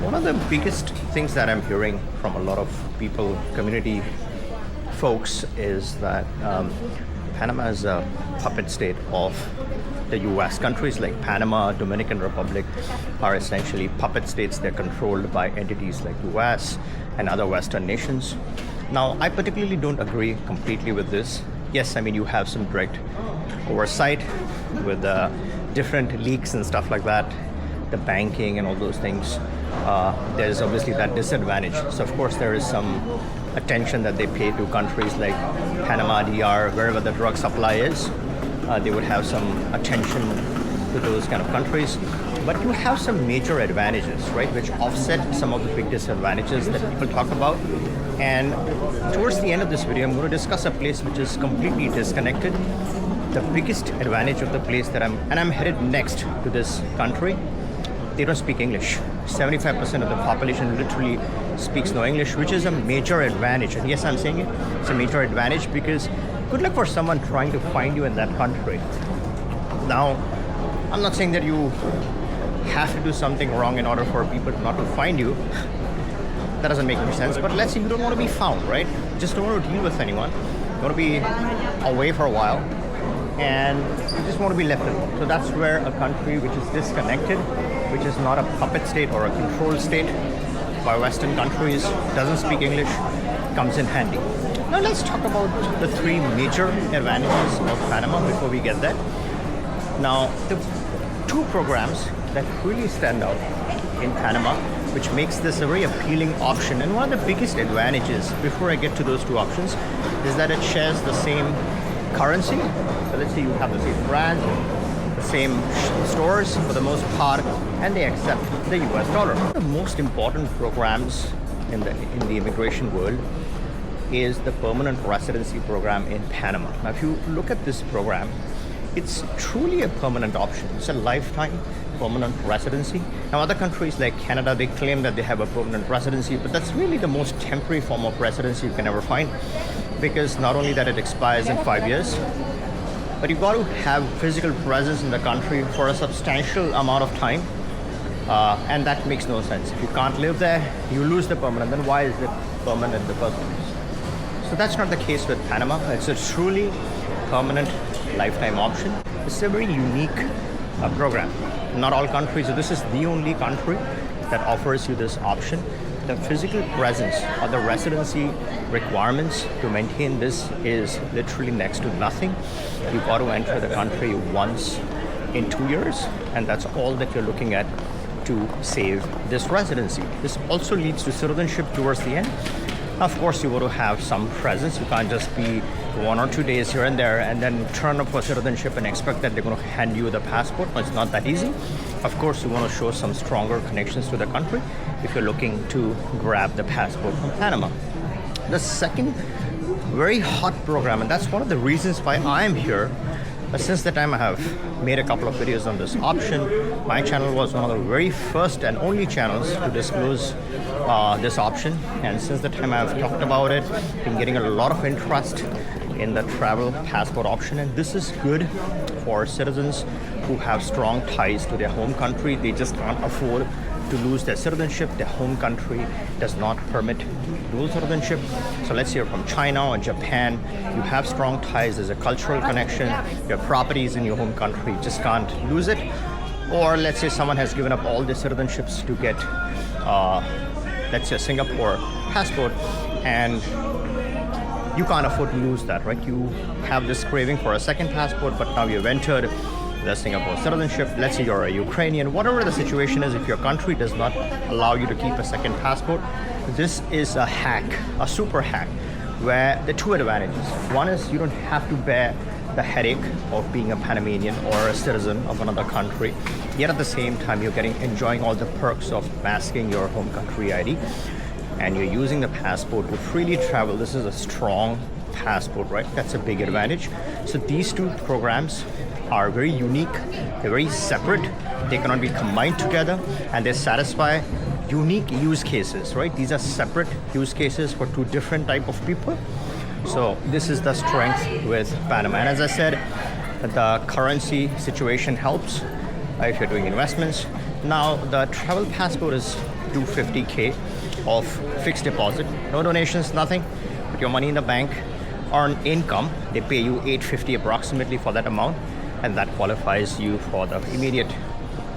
One of the biggest things that I'm hearing from a lot of people, community folks, is that Panama is a puppet state of the US. Countries like Panama, Dominican Republic are essentially puppet states. They're controlled by entities like US and other Western nations. Now, I particularly don't agree completely with this. Yes, I mean, you have some direct oversight with different leaks and stuff like that, the banking and all those things. There's obviously that disadvantage. So of course there is some attention that they pay to countries like Panama, DR, wherever the drug supply is. They would have some attention to those kind of countries. But you have some major advantages, right, which offset some of the big disadvantages that people talk about. And towards the end of this video, I'm going to discuss a place which is completely disconnected. The biggest advantage of the place that I'm headed next to this country. They don't speak English. 75% of the population literally speaks no English, which is a major advantage. And yes, I'm saying it's a major advantage because good luck for someone trying to find you in that country. Now, I'm not saying that you have to do something wrong in order for people not to find you. That doesn't make any sense. But let's say you don't want to be found, right? Just don't want to deal with anyone. You want to be away for a while, and you just want to be left alone. So that's where a country which is disconnected, which is not a puppet state or a controlled state by Western countries, doesn't speak English, comes in handy. Now let's talk about the three major advantages of Panama before we get there. Now, the two programs that really stand out in Panama, which makes this a very appealing option, and one of the biggest advantages, before I get to those two options, is that it shares the same currency. So let's say you have the same brand, the same stores for the most part, and they accept the US dollar. One of the most important programs in the immigration world is the permanent residency program in Panama. Now, if you look at this program, it's truly a permanent option. It's a lifetime permanent residency. Now, other countries like Canada, they claim that they have a permanent residency, but that's really the most temporary form of residency you can ever find, because not only that it expires in 5 years, but you've got to have physical presence in the country for a substantial amount of time, and that makes no sense. If you can't live there, you lose the permanent. Then why is it permanent in the first place? So that's not the case with Panama. It's a truly permanent lifetime option. It's a very unique program. Not all countries, so this is the only country that offers you this option. The physical presence or the residency requirements to maintain this is literally next to nothing. You've got to enter the country once in 2 years, and that's all that you're looking at to save this residency. This also leads to citizenship towards the end. Of course, you want to have some presence. You can't just be 1 or 2 days here and there and then turn up for citizenship and expect that they're going to hand you the passport. No, it's not that easy. Of course, you want to show some stronger connections to the country if you're looking to grab the passport from Panama. The second very hot program, and that's one of the reasons why I'm here. Since the time I have made a couple of videos on this option, my channel was one of the very first and only channels to disclose this option. And since the time I've talked about it, been getting a lot of interest in the travel passport option. And this is good for citizens who have strong ties to their home country. They just can't afford to lose their citizenship. Their home country does not permit dual citizenship. So let's say you're from China or Japan, you have strong ties, there's a cultural connection, your properties in your home country, you just can't lose it. Or let's say someone has given up all their citizenships to get, let's say a Singapore passport, and you can't afford to lose that, right? You have this craving for a second passport, but now you've entered the Singapore citizenship. Let's say you're a Ukrainian, whatever the situation is, if your country does not allow you to keep a second passport, this is a hack, a super hack, where the two advantages. One is you don't have to bear the headache of being a Panamanian or a citizen of another country, yet at the same time you're enjoying all the perks of masking your home country ID, and you're using the passport to freely travel. This is a strong passport, right? That's a big advantage. So these two programs are very unique, they're very separate, they cannot be combined together, and they satisfy unique use cases, right? These are separate use cases for two different type of people. So this is the strength with Panama. And as I said, the currency situation helps if you're doing investments. Now, the travel passport is do 50K of fixed deposit, no donations, nothing, put your money in the bank, earn income. They pay you $850 approximately for that amount, and that qualifies you for the immediate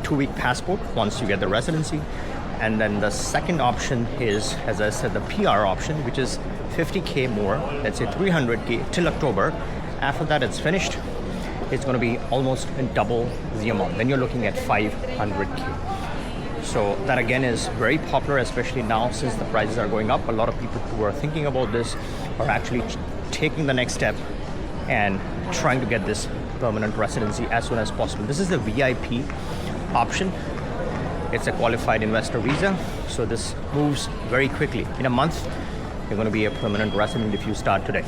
2-week passport once you get the residency. And then the second option is, as I said, the PR option, which is 50K more, let's say 300K till October. After that, it's finished. It's going to be almost double the amount. Then you're looking at 500K. So that again is very popular, especially now since the prices are going up. A lot of people who are thinking about this are actually taking the next step and trying to get this permanent residency as soon as possible. This is the VIP option. It's a qualified investor visa, so this moves very quickly. In a month, you're going to be a permanent resident if you start today.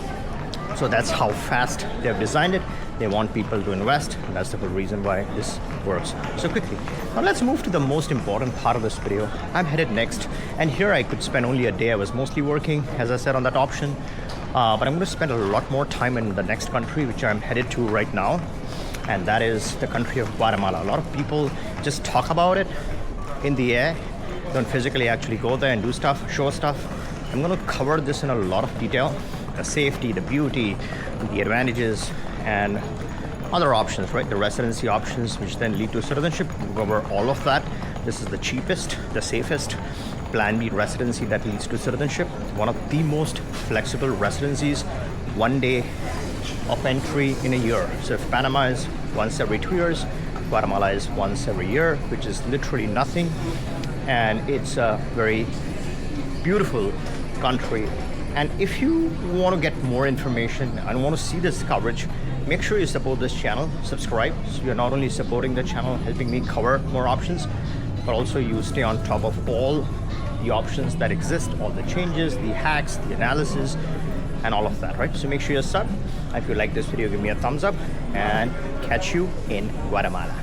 So that's how fast they've designed it. They want people to invest, and that's the whole reason why this works so quickly. Now let's move to the most important part of this video. I'm headed next, and here I could spend only a day. I was mostly working, as I said, on that option, but I'm going to spend a lot more time in the next country, which I'm headed to right now, and that is the country of Guatemala. A lot of people just talk about it in the air, don't physically actually go there and do stuff, show stuff. I'm going to cover this in a lot of detail, the safety, the beauty, the advantages, and other options, right? The residency options, which then lead to citizenship. We'll cover all of that. This is the cheapest, the safest Plan B residency that leads to citizenship. One of the most flexible residencies, 1 day of entry in a year. So if Panama is once every 2 years, Guatemala is once every year, which is literally nothing. And it's a very beautiful country. And if you want to get more information and want to see this coverage, make sure you support this channel, subscribe. So you're not only supporting the channel, helping me cover more options, but also you stay on top of all the options that exist, all the changes, the hacks, the analysis, and all of that, right? So make sure you sub. If you like this video, give me a thumbs up, and catch you in Guatemala.